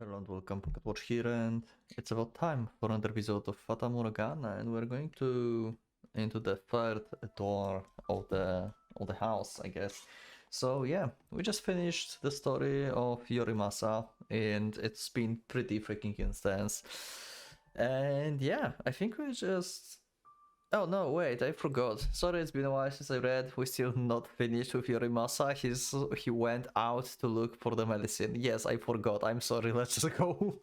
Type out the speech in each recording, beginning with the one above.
Hello and welcome, PocketWatch here, and it's about time for another episode of Fata Morgana, and we're going to into the third door of the house, I guess. So yeah, we just finished the story of Yorimasa, and it's been pretty freaking intense. And yeah, I think we just. Oh no, wait, I forgot. Sorry, it's been a while since I read. We're still not finished with Yorimasa. He went out to look for the medicine. Yes, I forgot. I'm sorry, let's just go.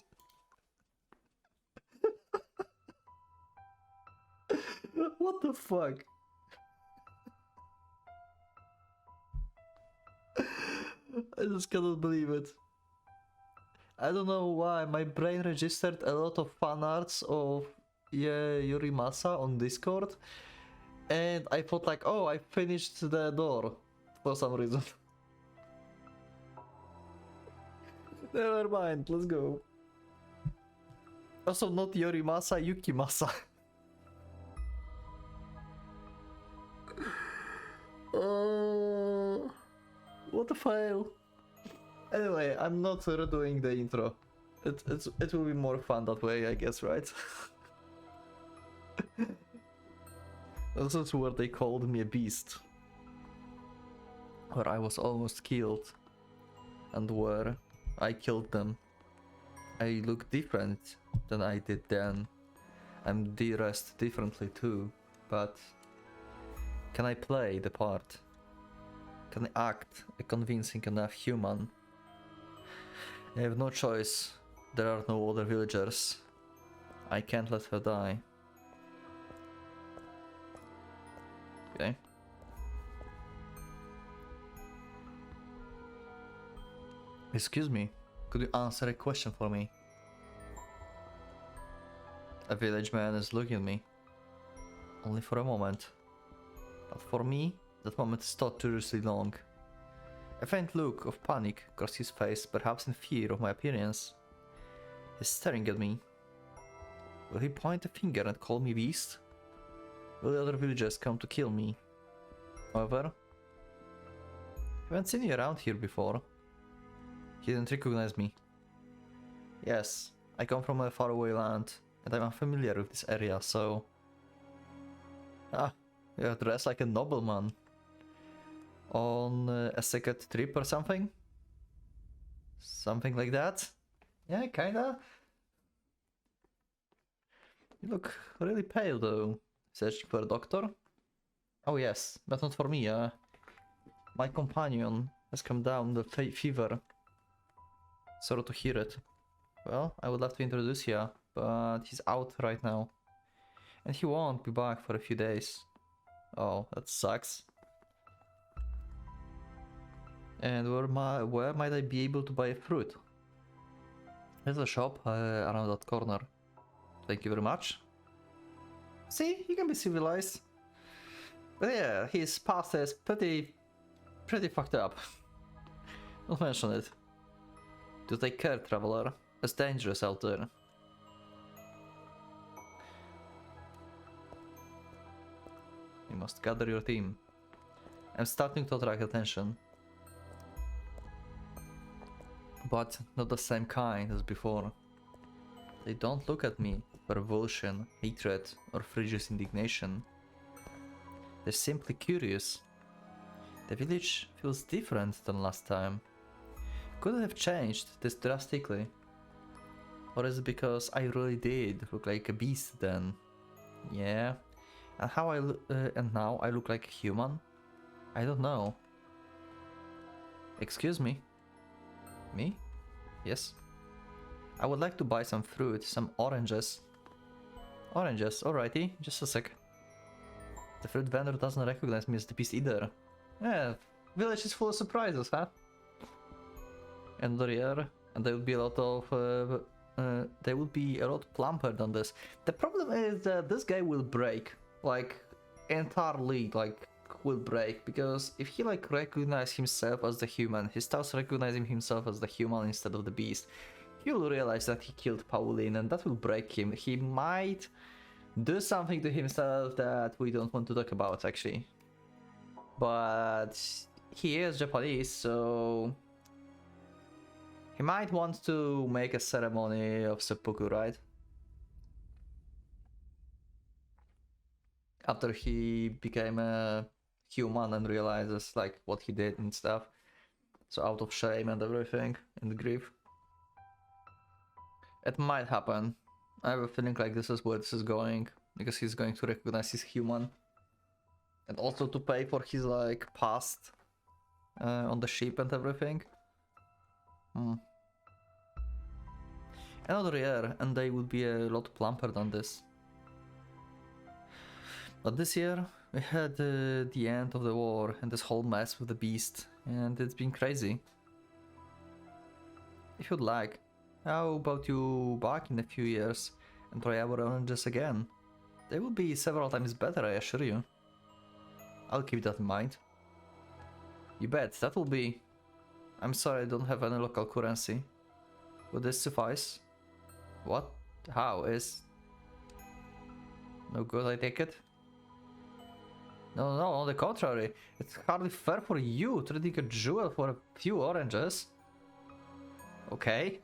What the fuck? I just cannot believe it. I don't know why my brain registered a lot of fan arts of Yorimasa on Discord, and I thought like, oh, I finished the door for some reason. Never mind, let's go. Also, not Yorimasa, Yukimasa. What a fail. Anyway, I'm not redoing the intro. It will be more fun that way, I guess, right? This is where they called me a beast. Where I was almost killed. And where I killed them. I look different than I did then. I'm dressed differently too, but can I play the part? Can I act a convincing enough human? I have no choice. There are no other villagers. I can't let her die. Okay. Excuse me, could you answer a question for me? A village man is looking at me. Only for a moment. But for me, that moment is torturously long. A faint look of panic crossed his face, perhaps in fear of my appearance. He's staring at me. Will he point a finger and call me beast? Will the other villagers come to kill me? However, I haven't seen you around here before. He didn't recognize me. Yes, I come from a faraway land, and I'm unfamiliar with this area, so... Ah, you're dressed like a nobleman. On a secret trip or something? Something like that? Yeah, kinda. You look really pale though. Searching for a doctor? Oh yes, but not for me, my companion has come down with fever. Sorry to hear it. Well, I would love to introduce you, but he's out right now. And he won't be back for a few days. Oh, that sucks. And where might I be able to buy fruit? There's a shop around that corner. Thank you very much. See, he can be civilized. But yeah, his past is pretty fucked up. Don't mention it. Do take care, traveler. It's dangerous out there. You must gather your team. I'm starting to attract attention. But not the same kind as before. They don't look at me for revulsion, hatred, or frigid indignation. They're simply curious. The village feels different than last time. Could it have changed this drastically? Or is it because I really did look like a beast then? Yeah. And and now I look like a human? I don't know. Excuse me? Me? Yes? I would like to buy some fruit, some oranges. Oranges, alrighty, just a sec. The fruit vendor doesn't recognize me as the beast either. Yeah, village is full of surprises, huh? And there would be a lot of... they would be a lot plumper than this. The problem is that this guy will break. Like, entirely, like, will break. Because if he, like, recognizes himself as the human, he starts recognizing himself as the human instead of the beast. He will realize that he killed Pauline, and that will break him. He might do something to himself that we don't want to talk about, actually. But he is Japanese, so He might want to make a ceremony of seppuku, right? After he became a human and realizes like what he did and stuff. So out of shame and everything and grief. It might happen. I have a feeling like this is where this is going, because he's going to recognize he's human. And also to pay for his like past on the ship and everything. Another year and they would be a lot plumper than this. But this year we had the end of the war and this whole mess with the beast, and it's been crazy. If you'd like, how about you back in a few years and try our oranges again? They will be several times better, I assure you. I'll keep that in mind. You bet, that will be... I'm sorry I don't have any local currency. Would this suffice? What? How? Is... no good, I take it? No, on the contrary. It's hardly fair for you trading a jewel for a few oranges. Okay.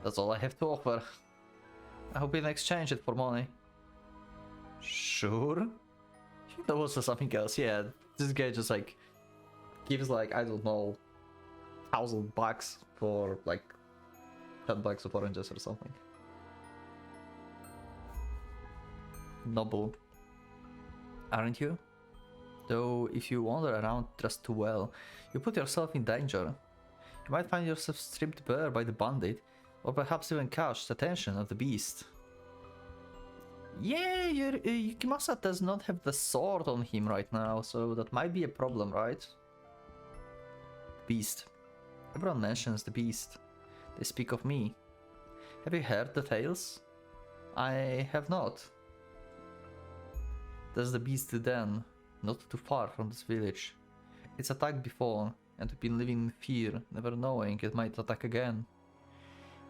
That's all I have to offer. I hope you can exchange it for money. Sure. That was something else, yeah. This guy just like gives like, I don't know, $1,000 for like $10 of oranges or something. Noble. Aren't you? Though if you wander around dressed too well, you put yourself in danger. You might find yourself stripped bare by the bandit, or perhaps even catch the attention of the beast. Yeah, Yukimasa does not have the sword on him right now, so that might be a problem, right? Beast. Everyone mentions the beast. They speak of me. Have you heard the tales? I have not. There's the beast then, not too far from this village. It's attacked before, and we've been living in fear, never knowing it might attack again.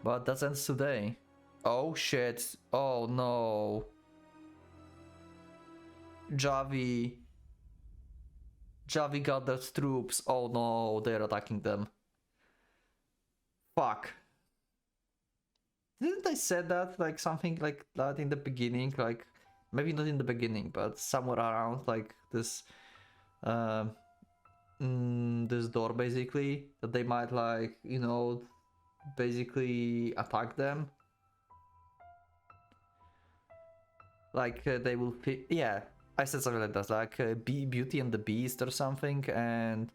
But that ends today. Oh shit, oh no. Javi gathered troops, oh no, they're attacking them. Fuck. Didn't I say that, like something like that in the beginning, like maybe not in the beginning, but somewhere around like this this door basically, that they might like, you know, basically attack them. Like they will yeah, I said something like that, like Beauty and the Beast or something, and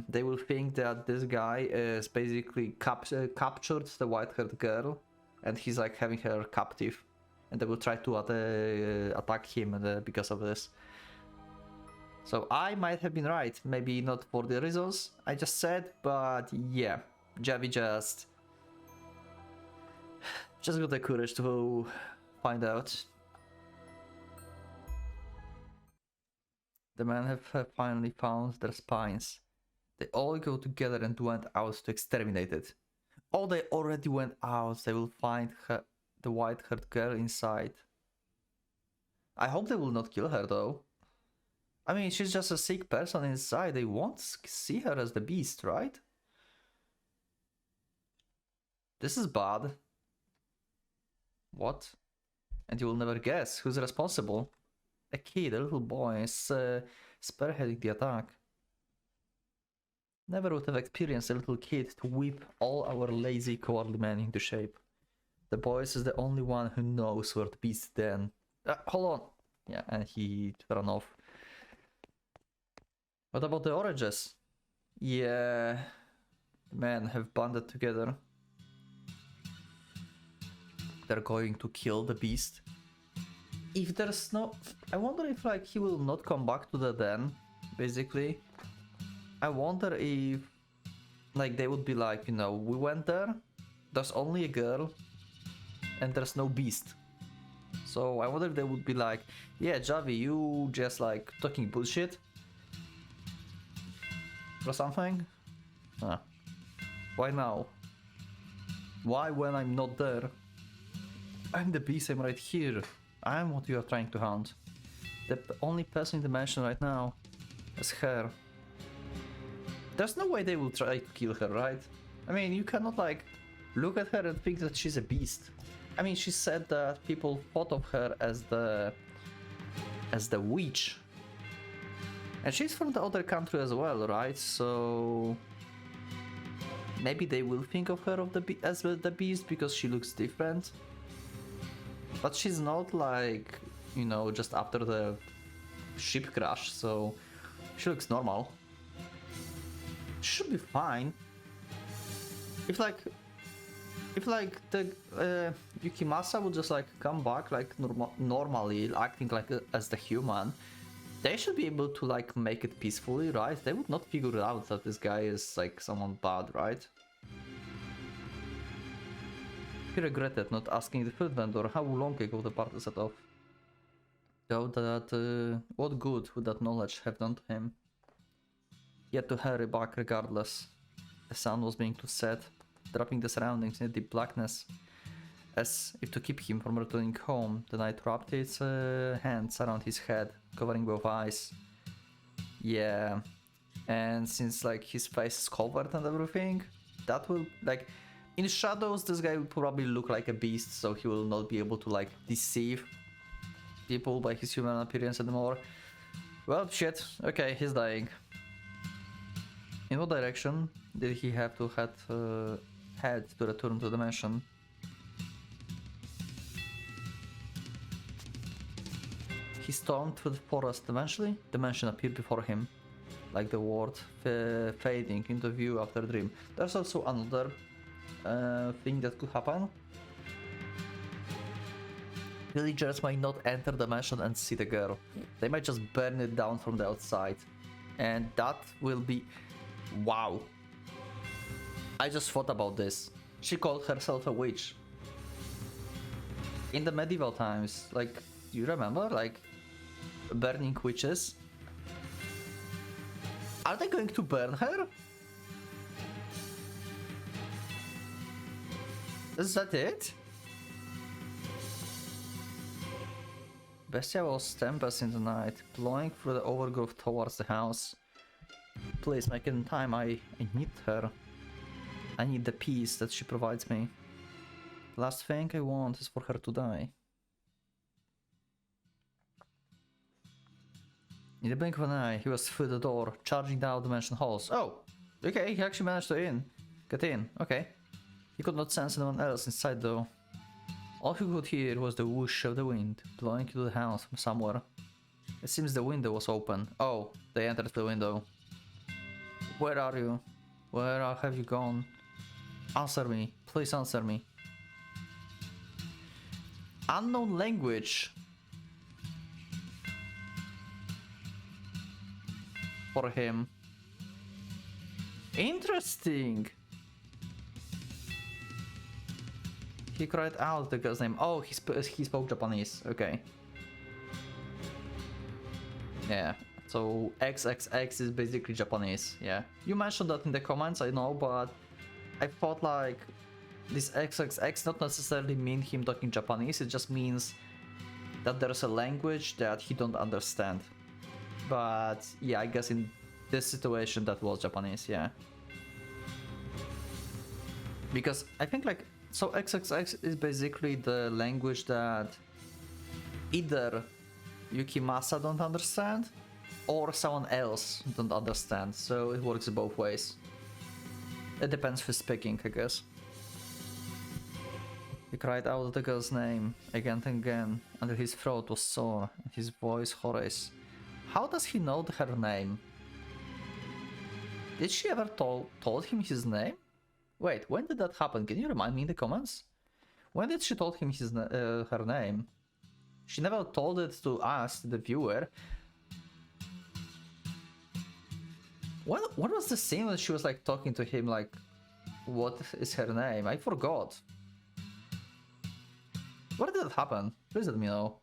they will think that this guy is basically captured the white-haired girl, and he's like having her captive, and they will try to attack him because of this. So I might have been right, maybe not for the reasons I just said, but yeah, Javi just got the courage to find out. The men have finally found their spines. They all go together and went out to exterminate it. Oh, they already went out. They will find the white-haired girl inside. I hope they will not kill her though. I mean, she's just a sick person inside. They won't see her as the beast, right? This is bad. What? And you will never guess who's responsible. A kid, a little boy, is spearheading the attack. Never would have experienced a little kid to whip all our lazy, cowardly men into shape. The boy is the only one who knows where the beast then. Hold on. Yeah, and he ran off. What about the oranges? Yeah, the men have banded together. They're going to kill the beast. If there's no... I wonder if like he will not come back to the den, basically. I wonder if like they would be like, you know, we went there, there's only a girl, and there's no beast. So I wonder if they would be like, yeah, Javi, you just like talking bullshit or something? Why now? Why when I'm not there? I'm the beast, I'm right here. I'm what you are trying to hunt. The only person in the mansion right now is her. There's no way they will try to kill her, right? I mean, you cannot like look at her and think that she's a beast. I mean, she said that people thought of her as the witch. And she's from the other country as well, right? So maybe they will think of her as the beast because she looks different. But she's not like, you know, just after the ship crash, so she looks normal. She should be fine. If like the Yukimasa would just like come back like normally, acting like as the human, they should be able to like make it peacefully, right? They would not figure out that this guy is like someone bad, right? He regretted not asking the food vendor how long ago the party set off. Though that what good would that knowledge have done to him? He had to hurry back regardless. The sun was beginning to set, dropping the surroundings in a deep blackness. As if to keep him from returning home, the night wrapped its hands around his head, covering both eyes. Yeah, and since like his face is covered and everything, that will like in shadows this guy will probably look like a beast, so he will not be able to like deceive people by his human appearance anymore. Well, shit. Okay, he's dying. In what direction did he have to head to return to the mansion? He stormed through the forest. Eventually, the mansion appeared before him, like the world fading into view after a dream. There's also another thing that could happen. Villagers might not enter the mansion and see the girl. They might just burn it down from the outside. And that will be... Wow. I just thought about this. She called herself a witch. In the medieval times, like, do you remember, like, burning witches? Are they going to burn her? Is that it? Bestia was tempest in the night, blowing through the overgrowth towards the house. Please make it in time, I need her. I need the peace that she provides me. The last thing I want is for her to die. In the blink of an eye, he was through the door, charging down the mansion halls. Oh! Okay, he actually managed to get in, okay. He could not sense anyone else inside though. All he could hear was the whoosh of the wind, blowing into the house from somewhere. It seems the window was open. Oh, they entered the window. Where are you? Where have you gone? Answer me. Please answer me. Unknown language. For him. Interesting. He cried out the girl's name. Oh, he spoke Japanese. Okay. Yeah. So XXX is basically Japanese. Yeah. You mentioned that in the comments, I know, but I thought like this XXX not necessarily mean him talking Japanese. It just means that there's a language that he don't understand. But yeah, I guess in this situation that was Japanese. Yeah. Because I think like so XXX is basically the language that either Yukimasa don't understand or someone else don't understand, so it works both ways. It depends who's speaking, I guess. He cried out the girl's name again and again, until his throat was sore and his voice hoarse. How does he know her name? Did she ever told him his name? Wait, when did that happen? Can you remind me in the comments? When did she told him her name? She never told it to us, the viewer. What was the scene when she was like talking to him like, what is her name? I forgot. Where did it happen? Please let me know.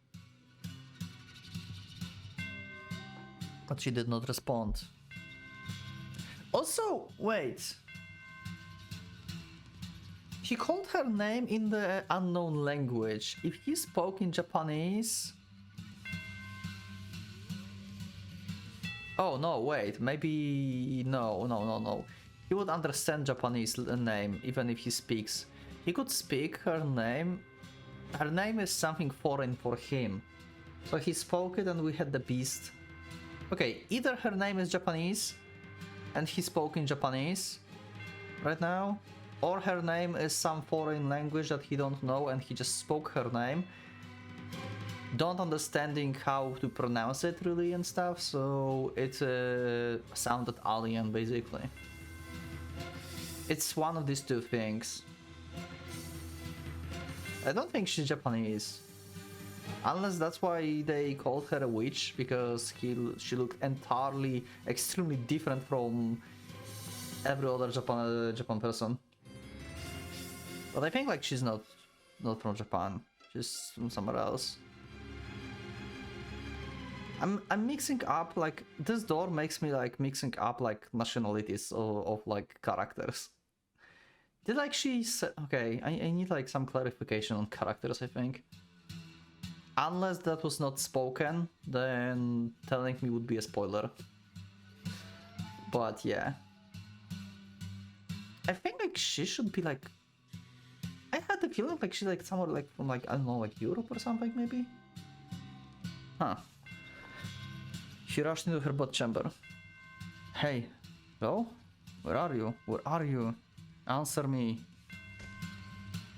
But she did not respond. Also, wait. He called her name in the unknown language. If he spoke in Japanese... Oh no, wait, maybe... No. He would understand Japanese name, even if he speaks. He could speak her name. Her name is something foreign for him. So he spoke it and we had the beast. Okay, either her name is Japanese and he spoke in Japanese right now, or her name is some foreign language that he don't know and he just spoke her name, don't understanding how to pronounce it really and stuff, so it sounded alien basically. It's one of these two things. I don't think she's Japanese. Unless that's why they called her a witch, because she looked entirely, extremely different from every other Japan person. But I think like she's not from Japan. She's from somewhere else. I'm mixing up, like, this door makes me like mixing up like nationalities of like characters. Did like she said, okay, I need like some clarification on characters, I think. Unless that was not spoken, then telling me would be a spoiler. But yeah. I think like she should be like... I had the feeling like she's like somewhere like from like, I don't know, like Europe or something maybe? Huh. She rushed into her bot chamber. Hey, hello? Where are you? Where are you? Answer me.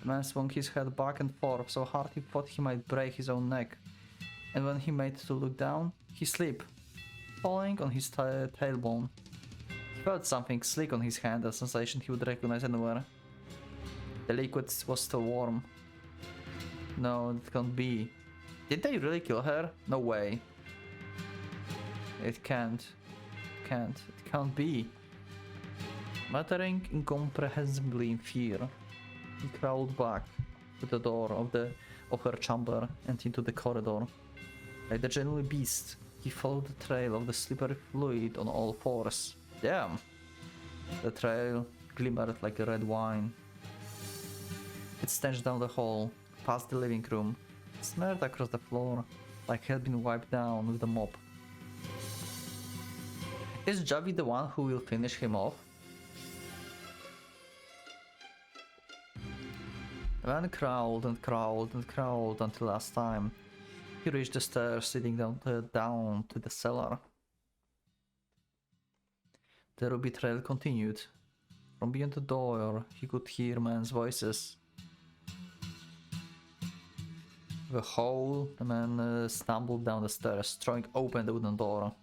The man swung his head back and forth so hard he thought he might break his own neck. And when he made to look down, he slipped, falling on his tailbone. He felt something slick on his hand, a sensation he would recognize anywhere. The liquid was still warm. No, it can't be. Did they really kill her? No way. It can't. It can't be. Muttering incomprehensibly in fear, he crawled back to the door of her chamber and into the corridor. Like the genuine beast, he followed the trail of the slippery fluid on all fours. Damn! The trail glimmered like a red wine. It stench down the hall, past the living room, smeared across the floor, like it had been wiped down with a mop. Is Javi the one who will finish him off? The man crawled until last time he reached the stairs leading down to the cellar. The ruby trail continued. From beyond the door, he could hear men's voices. With a howl, the man stumbled down the stairs, throwing open the wooden door.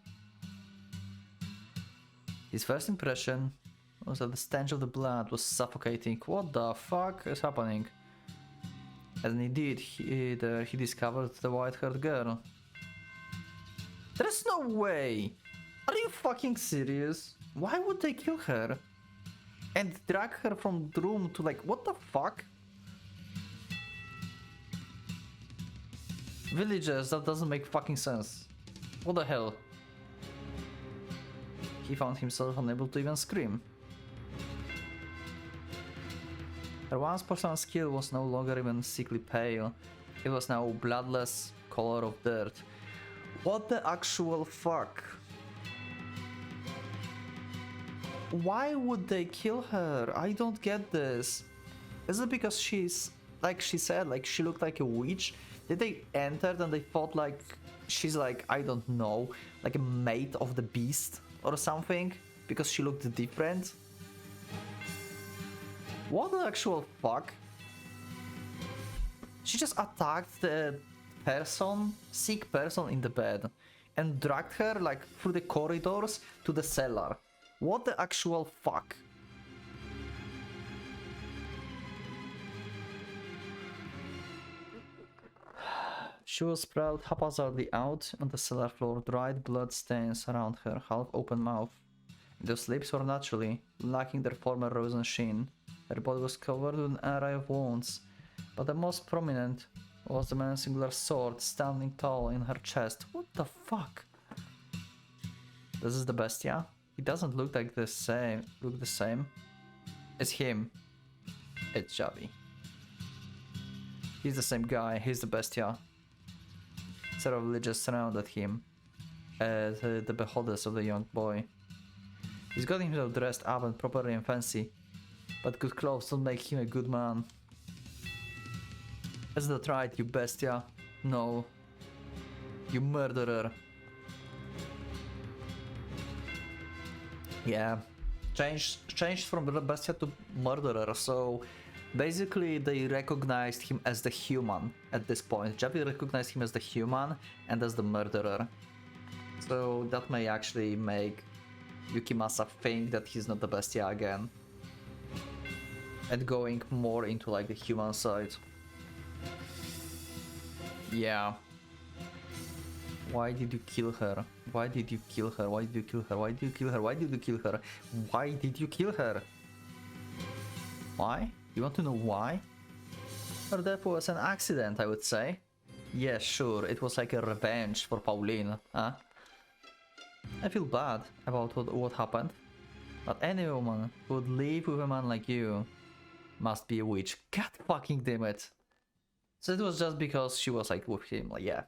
His first impression was that the stench of the blood was suffocating. What the fuck is happening? And indeed, he discovered the white-haired girl. There's no way! Are you fucking serious? Why would they kill her? And drag her from the room to like, what the fuck? Villagers, that doesn't make fucking sense. What the hell? He found himself unable to even scream. Her once porcelain skill was no longer even sickly pale. It was now bloodless color of dirt. What the actual fuck? Why would they kill her? I don't get this. Is it because she's, like she said, like she looked like a witch? Did they enter and they thought like she's like, I don't know, like a mate of the beast or something? Because she looked different? What the actual fuck? She just attacked the person, sick person in the bed and dragged her like through the corridors to the cellar. What the actual fuck? She was sprawled haphazardly out on the cellar floor, dried blood stains around her half-open mouth. Those lips were naturally lacking their former rosy sheen. Her body was covered with an array of wounds, but the most prominent was the man's singular sword standing tall in her chest. What the fuck? This is the Bestia? He doesn't look like the same. It's him. It's Javi. He's the same guy, he's the Bestia. Several villagers surrounded him. at the beholders of the young boy. He's got himself dressed up and properly and fancy, but good clothes don't make him a good man. Is that right, you bestia? No. You murderer. Yeah. Changed from bestia to murderer, so basically they recognized him as the human at this point. Javi recognized him as the human and as the murderer. So that may actually make Yukimasa think that he's not the bestia again. And going more into like the human side. Yeah. Why did you kill her? Why did you kill her? Why did you kill her? Why did you kill her? Why did you kill her? Why did you kill her? Why? You want to know why? Her death was an accident, I would say. Yeah, sure, it was like a revenge for Pauline, huh? I feel bad about what happened. But any woman who would live with a man like you must be a witch. God fucking damn it. So it was just because she was like with him, like yeah.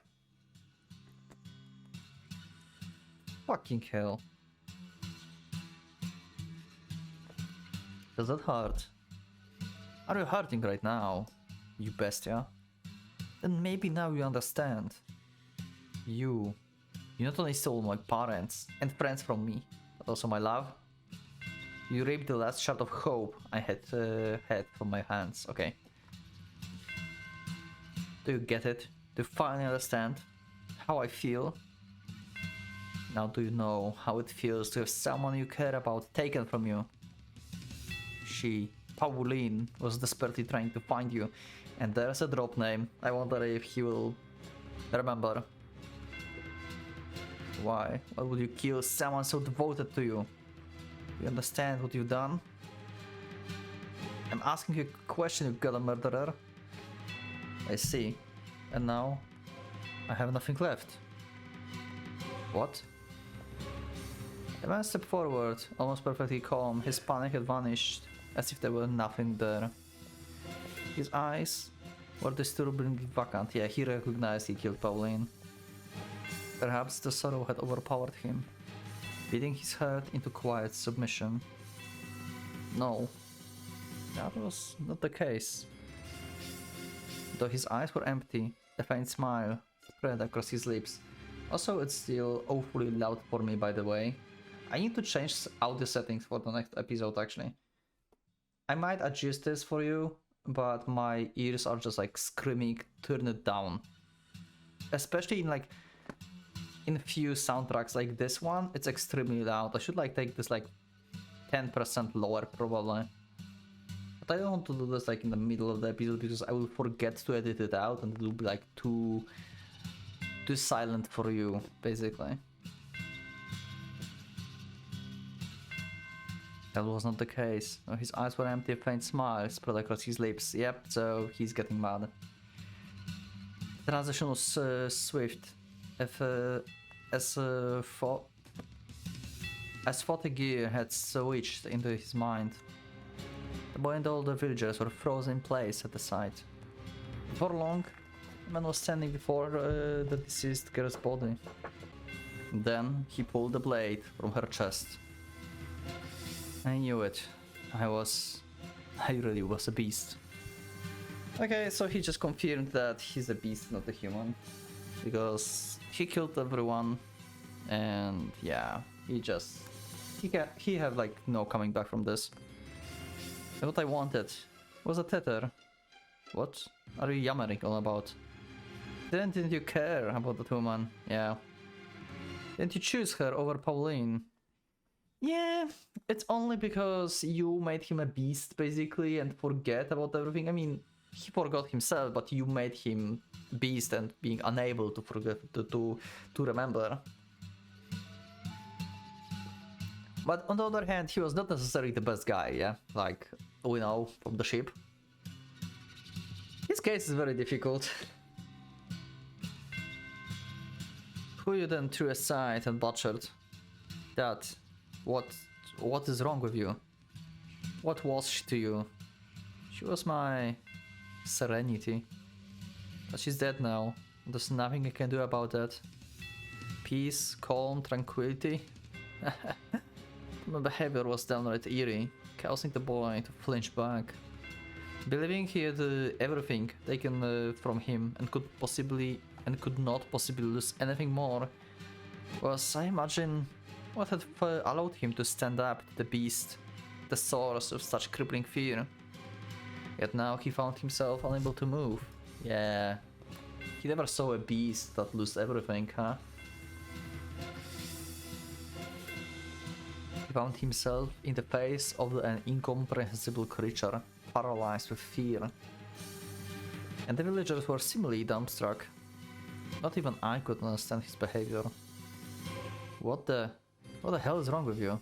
Fucking hell. Does that hurt? Are you hurting right now, you bestia? Then maybe now you understand. You not only stole my parents and friends from me, but also my love. You ripped the last shot of hope I had from my hands, okay. Do you get it? Do you finally understand how I feel? Now do you know how it feels to have someone you care about taken from you? She, Pauline, was desperately trying to find you, and there's a drop name. I wonder if he will remember. Why? Why would you kill someone so devoted to you? You understand what you've done? I'm asking you a question, you goddamn murderer. I see. And now, I have nothing left. What? The man stepped forward, almost perfectly calm. His panic had vanished, as if there were nothing there. His eyes were disturbingly vacant. Yeah, he recognized he killed Pauline. Perhaps the sorrow had overpowered him, beating his heart into quiet submission. No, that was not the case. Though his eyes were empty, a faint smile spread across his lips. Also, it's still awfully loud for me, by the way. I need to change audio settings for the next episode, actually. I might adjust this for you, but my ears are just like screaming, turn it down. Especially in like, in few soundtracks like this one, it's extremely loud. I should like take this like 10% lower probably. But I don't want to do this like in the middle of the episode because I will forget to edit it out and it will be like too silent for you, basically. That was not the case. No, his eyes were empty, a faint smile spread across his lips. Yep, so he's getting mad. The transition was swift. As Fatigue had switched into his mind, the boy and all the villagers were frozen in place at the sight. Before long, the man was standing before the deceased girl's body. Then he pulled the blade from her chest. I knew it. I really was a beast. Okay, so he just confirmed that he's a beast, not a human. Because he killed everyone, and yeah, he had like no coming back from this. And what I wanted was a tether. What are you yammering on about? Didn't you care about that woman? Yeah. Didn't you choose her over Pauline? Yeah, it's only because you made him a beast basically and forget about everything. I mean, he forgot himself, but you made him beast and being unable to forget to remember. But on the other hand, he was not necessarily the best guy, yeah? Like, we know from the ship. His case is very difficult. Who you then threw aside and butchered? That. What is wrong with you? What was she to you? She was my serenity. But she's dead now. There's nothing I can do about that. peace, calm, tranquility. My behavior was downright eerie, causing the boy to flinch back. Believing he had everything taken from him and could not possibly lose anything more, was, I imagine, what had allowed him to stand up to the beast, the source of such crippling fear. Yet now he found himself unable to move. Yeah, he never saw a beast that lost everything, huh? He found himself in the face of an incomprehensible creature, paralyzed with fear. And the villagers were similarly dumbstruck. Not even I could understand his behavior. What the hell is wrong with you?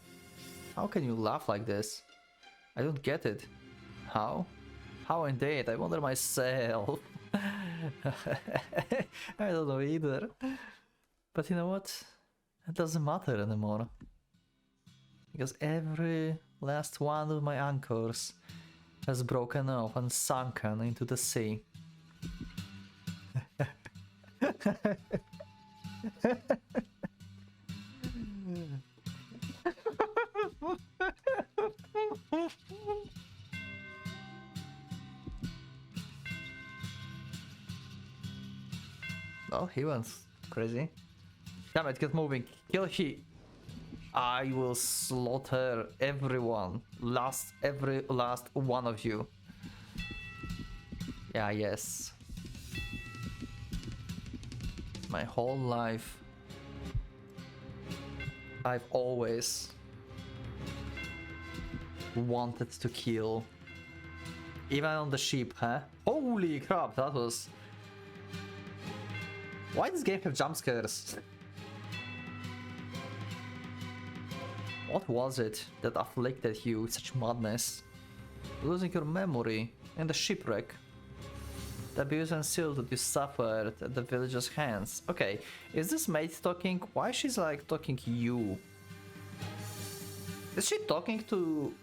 How can you laugh like this? I don't get it. How? How indeed? I wonder myself. I don't know either. But you know what? It doesn't matter anymore. Because every last one of my anchors has broken off and sunken into the sea. Oh, he went crazy. Damn it, get moving. Kill he. I will slaughter everyone. Every last one of you. Yeah, yes. My whole life, I've always wanted to kill. Even on the sheep, huh? Holy crap, that was... Why does this game have jump scares? What was it that afflicted you with such madness? Losing your memory and the shipwreck. The abuse and insult that you suffered at the villagers' hands. Okay, is this maid talking? Why she's like talking you? Is she talking to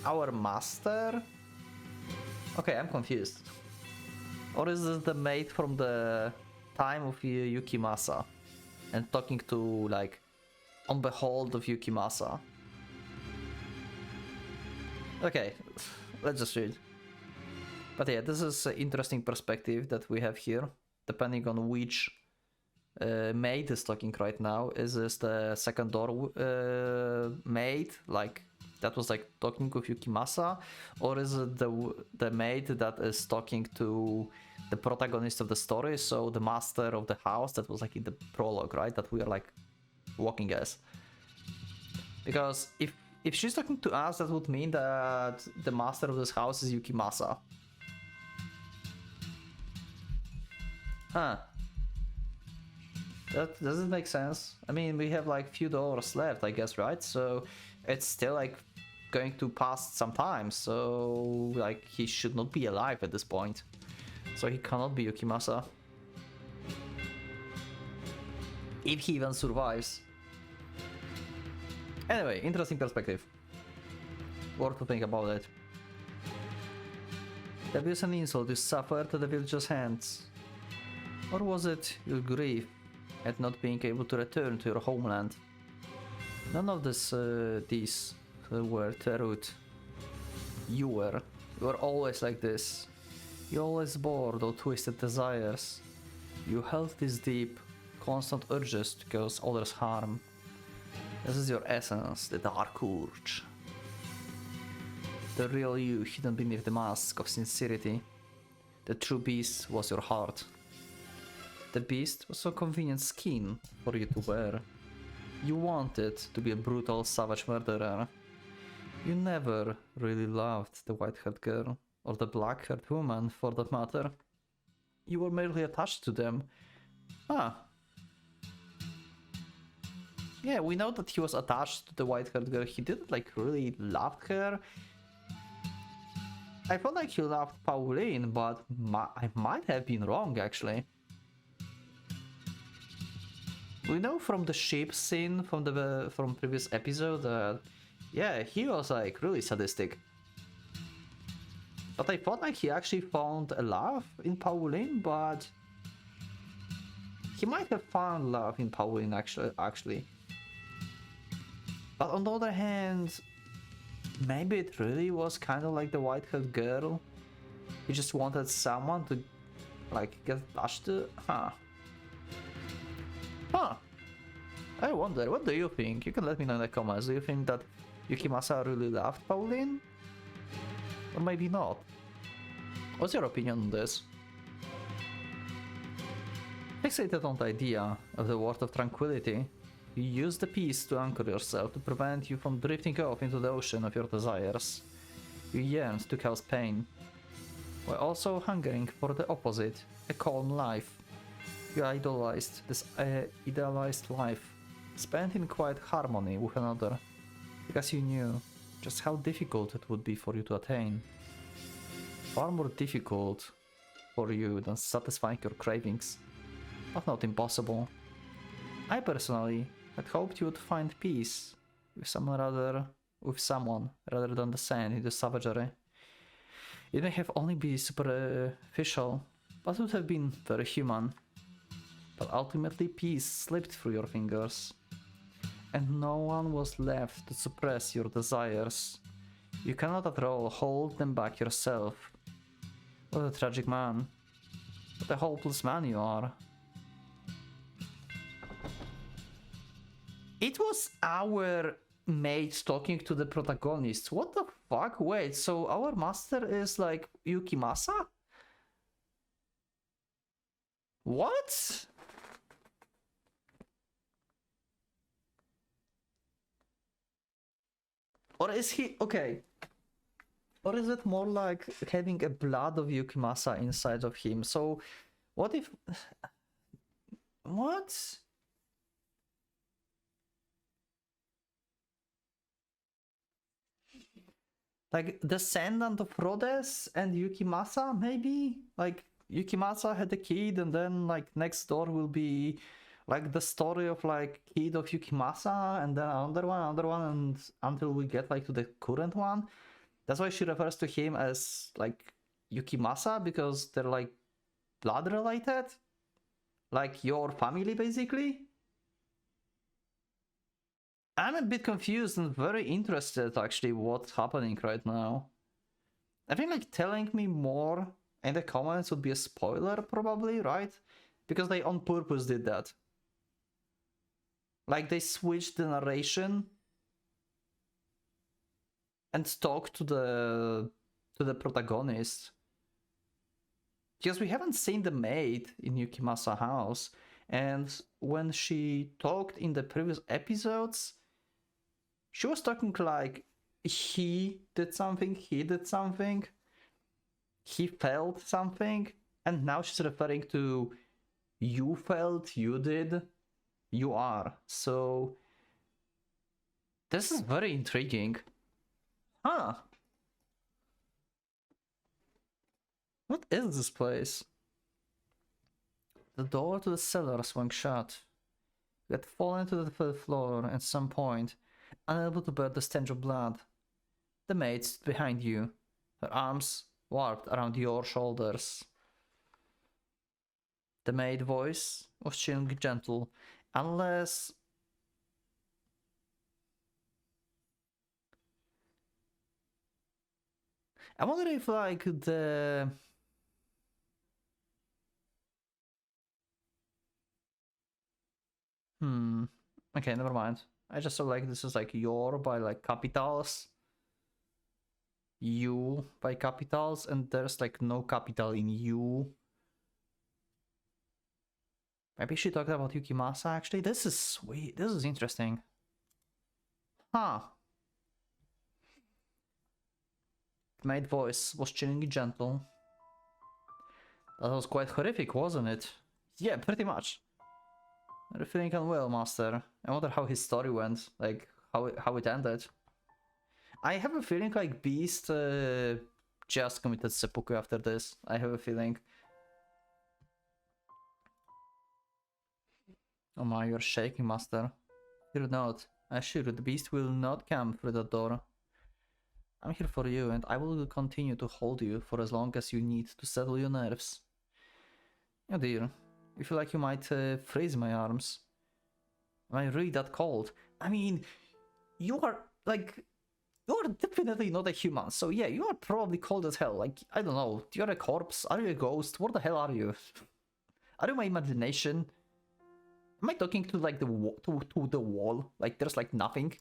our master? Okay, I'm confused. Or is this the maid from the time of Yukimasa and talking to like on behold of Yukimasa? Okay, let's just read. But yeah, this is an interesting perspective that we have here, depending on which maid is talking right now. Is this the second door maid, like that was like talking with Yukimasa, or is it the maid that is talking to the protagonist of the story, so the master of the house that was like in the prologue, right? That we are like walking as. Because if she's talking to us, that would mean that the master of this house is Yukimasa. Huh. That doesn't make sense. I mean, we have like few doors left, I guess, right? So it's still like going to pass some time, so like he should not be alive at this point. So he cannot be Yukimasa. If he even survives. Anyway, interesting perspective. Worth to think about it. The abuse and insult you suffered at the villager's hands. Or was it your grief at not being able to return to your homeland? None of these were Terut. You were always like this. You always bore those twisted desires. You held these deep, constant urges to cause others harm. This is your essence, the dark urge. The real you hidden beneath the mask of sincerity. The true beast was your heart. The beast was a convenient skin for you to wear. You wanted to be a brutal, savage murderer. You never really loved the white-haired girl, or the black-haired woman for that matter. You were merely attached to them. Ah. Yeah, we know that he was attached to the white-haired girl. He didn't like really love her. I felt like he loved Pauline, but I might have been wrong actually. We know from the ship scene from previous episode that yeah, he was like really sadistic. But I thought like he actually found a love in Pauline, but He might have found love in Pauline, actually. But on the other hand, maybe it really was kind of like the white-haired girl. He just wanted someone to, like, get attached to. Huh. I wonder, what do you think? You can let me know in the comments. Do you think that Yukimasa really loved Pauline? Or maybe not? What's your opinion on this? Fixated on the idea of the word of tranquility, you use the peace to anchor yourself to prevent you from drifting off into the ocean of your desires. You yearned to cause pain, while also hungering for the opposite, a calm life. You idolized this idealized life, spent in quiet harmony with another, because you knew just how difficult it would be for you to attain. Far more difficult for you than satisfying your cravings, but not impossible. I personally had hoped you would find peace with someone rather than descend into savagery. It may have only been superficial, but would have been very human. But ultimately peace slipped through your fingers, and no one was left to suppress your desires. You cannot at all hold them back yourself. What a tragic man. What a hopeless man you are. It was our mate talking to the protagonist. What the fuck? Wait, so our master is like Yukimasa? What? Or is he... okay. Or is it more like having a blood of Yukimasa inside of him? So, what if... what? Like, descendant of Rhodes and Yukimasa, maybe? Like, Yukimasa had a kid and then, like, next door will be... like the story of like kid of Yukimasa and then another one and until we get like to the current one. That's why she refers to him as like Yukimasa, because they're like blood related, like your family basically. I'm a bit confused and very interested actually what's happening right now. I think like telling me more in the comments would be a spoiler probably, right? Because they on purpose did that. Like they switched the narration and talked to the protagonist. Because we haven't seen the maid in Yukimasa house, and when she talked in the previous episodes, she was talking like he did something, he felt something, and now she's referring to you felt, you did, you are. So this is very intriguing. Huh. What is this place? The door to the cellar swung shut. You had fallen to the third floor at some point, unable to bear the stench of blood. The maid stood behind you, her arms warped around your shoulders. The maid voice was chillingly gentle, unless... I wonder if like the... okay, never mind. I just saw like this is like your by like capitals, you by capitals, and there's like no capital in you. Maybe she talked about Yukimasa actually. This is sweet. This is interesting. Huh. The maid voice was chillingly gentle. That was quite horrific, wasn't it? Yeah, pretty much. Are you feeling unwell, master? I wonder how his story went, like how it ended. I have a feeling like Beast just committed seppuku after this. I have a feeling. Oh my, you're shaking, master. Fear not. I assure you, the Beast will not come through the door. I'm here for you, and I will continue to hold you for as long as you need to settle your nerves. Oh dear. I feel like you might freeze my arms. Am I really that cold? I mean, you are like, you are definitely not a human. So yeah, you are probably cold as hell. Like, I don't know. You're a corpse? Are you a ghost? What the hell are you? Are you my imagination? Am I talking to like to the wall? Like there's like nothing?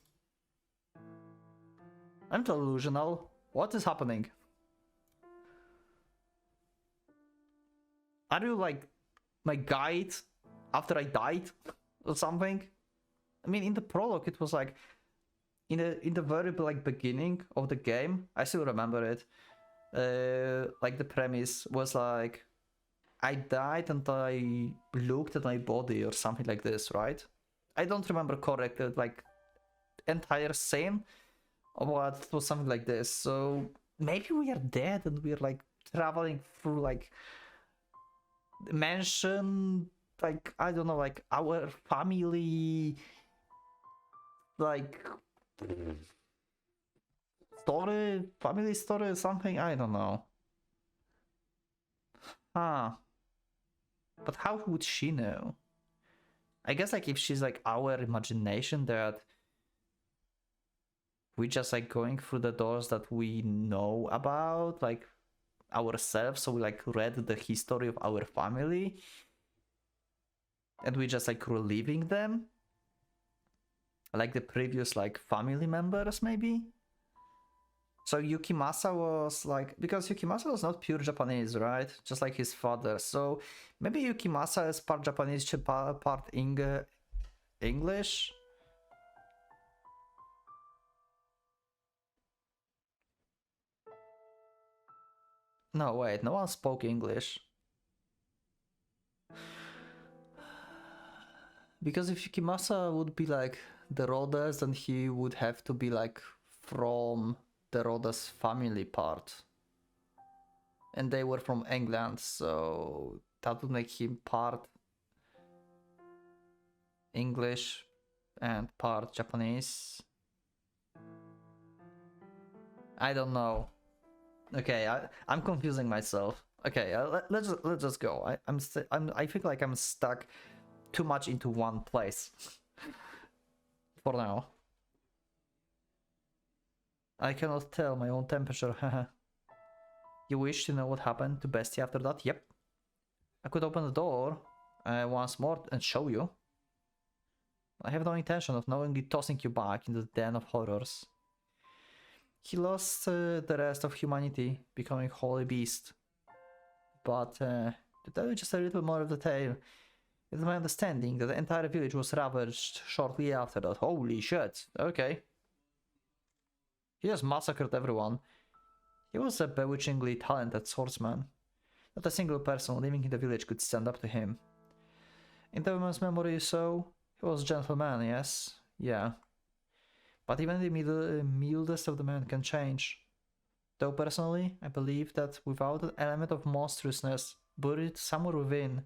I'm delusional. What is happening? Are you like my guide after I died or something? I mean, in the prologue, it was like in the very like beginning of the game. I still remember it. Like the premise was like I died and I looked at my body or something like this, right? I don't remember correctly, like entire scene, but it was something like this. So maybe we are dead and we're like traveling through like mansion, like I don't know, like our family, like story, family story or something. I don't know. Huh. But how would she know? I guess like if she's like our imagination that we just like going through the doors that we know about, like ourselves, so we like read the history of our family and we just like reliving them like the previous like family members maybe. So Yukimasa was like, because Yukimasa was not pure Japanese, right? Just like his father. So maybe Yukimasa is part Japanese, part English. No, wait, no one spoke English. Because if Yukimasa would be like the Rodas, then he would have to be like from the Rodas family part. And they were from England, so that would make him part English and part Japanese. I don't know. Okay, I'm confusing myself. Okay, let's just go. I feel like I'm stuck too much into one place for now. I cannot tell my own temperature. You wish to know what happened to Bestie after that? Yep. I could open the door once more and show you. I have no intention of knowingly tossing you back into the den of horrors. He lost the rest of humanity, becoming holy beast. But to tell you just a little more of the tale, it's my understanding that the entire village was ravaged shortly after that. Holy shit, okay. He just massacred everyone. He was a bewitchingly talented swordsman. Not a single person living in the village could stand up to him. In the woman's memory, so he was a gentleman, yes, yeah. But even the mildest of the men can change. Though personally, I believe that without an element of monstrousness buried somewhere within,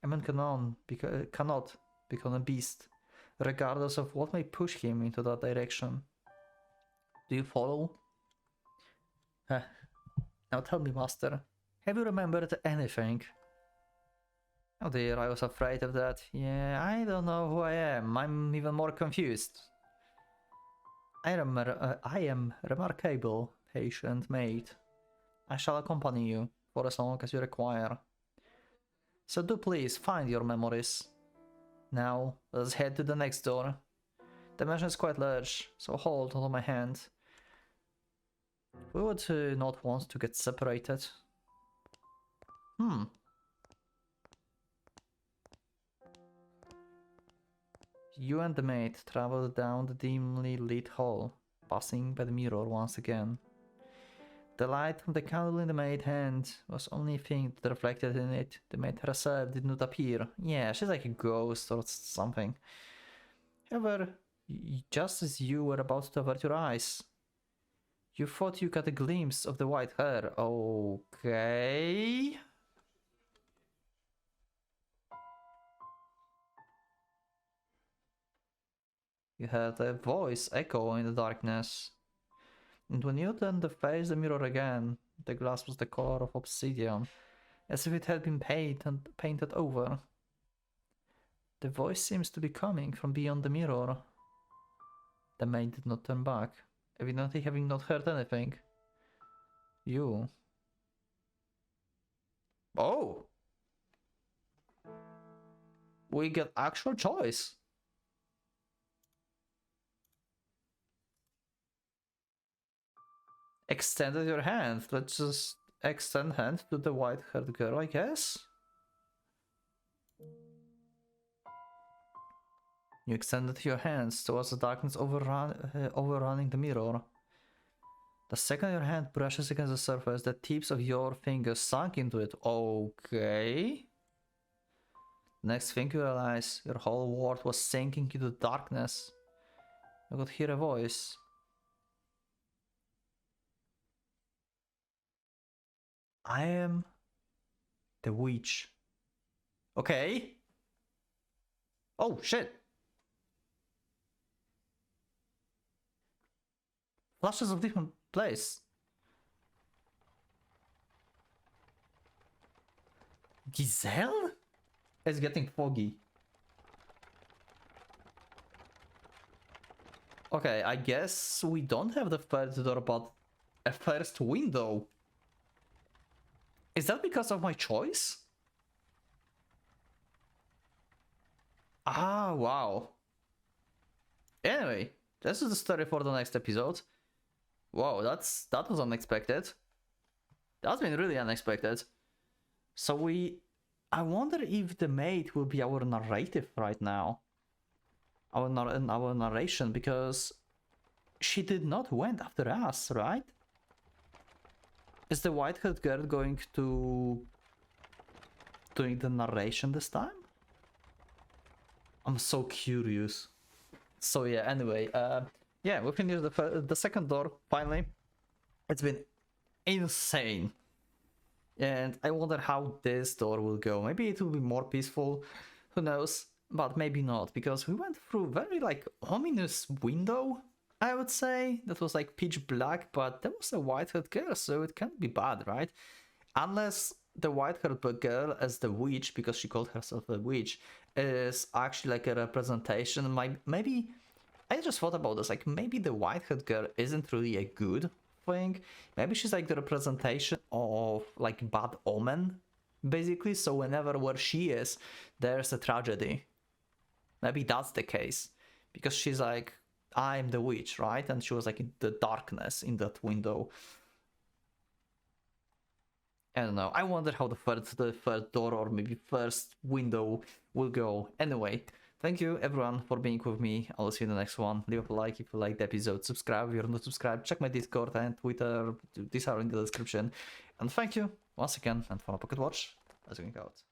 a man cannot become a beast, regardless of what may push him into that direction. Do you follow? Now tell me, master, have you remembered anything? Oh dear, I was afraid of that. Yeah, I don't know who I am. I'm even more confused. I am remarkable, patient mate. I shall accompany you for as long as you require. So do please find your memories. Now, let's head to the next door. The mansion is quite large, so hold onto my hand. We would not want to get separated. You and the maid traveled down the dimly lit hall, passing by the mirror once again. The light from the candle in the maid's hand was only a thing that reflected in it. The maid herself did not appear. Yeah, she's like a ghost or something. However, just as you were about to avert your eyes, you thought you got a glimpse of the white hair. Okay. You heard a voice echo in the darkness. And when you turned to face the mirror again, the glass was the color of obsidian, as if it had been painted over. The voice seems to be coming from beyond the mirror. The maid did not turn back, evidently having not heard anything. You. Oh! We get actual choice. Extended your hand. Let's just extend hand to the white-haired girl, I guess. You extended your hands towards the darkness overrunning the mirror. The second your hand brushes against the surface, the tips of your fingers sunk into it. Okay. Next thing you realize, your whole world was sinking into darkness. You could hear a voice. I am the witch. Okay. Oh shit. Flashes of different place. Giselle? It's getting foggy. Okay, I guess we don't have the first door, but a first window. Is that because of my choice? Ah, wow. Anyway, this is the story for the next episode. Wow, that was unexpected. That's been really unexpected. So I wonder if the maid will be our narrative right now. Our narration, because she did not went after us, right? Is the white-haired girl going to doing the narration this time? I'm so curious. So yeah, anyway, yeah, we finished the second door, finally. It's been insane. And I wonder how this door will go. Maybe it will be more peaceful, who knows? But maybe not, because we went through very like ominous window, I would say. That was like pitch black, but there was a white-haired girl, so it can't be bad, right? Unless the white-haired girl as the witch, because she called herself a witch, is actually like a representation. Maybe I just thought about this, like maybe the white-haired girl isn't really a good thing. Maybe she's like the representation of like bad omen, basically. So whenever where she is, there's a tragedy. Maybe that's the case, because she's like, I'm the witch, right? And she was like in the darkness in that window. I don't know. I wonder how the third door or maybe first window will go. Anyway, thank you everyone for being with me. I'll see you in the next one. Leave a like if you liked the episode. Subscribe if you're not subscribed. Check my Discord and Twitter. These are in the description. And thank you once again. And for a Pocket Watch, let's go out.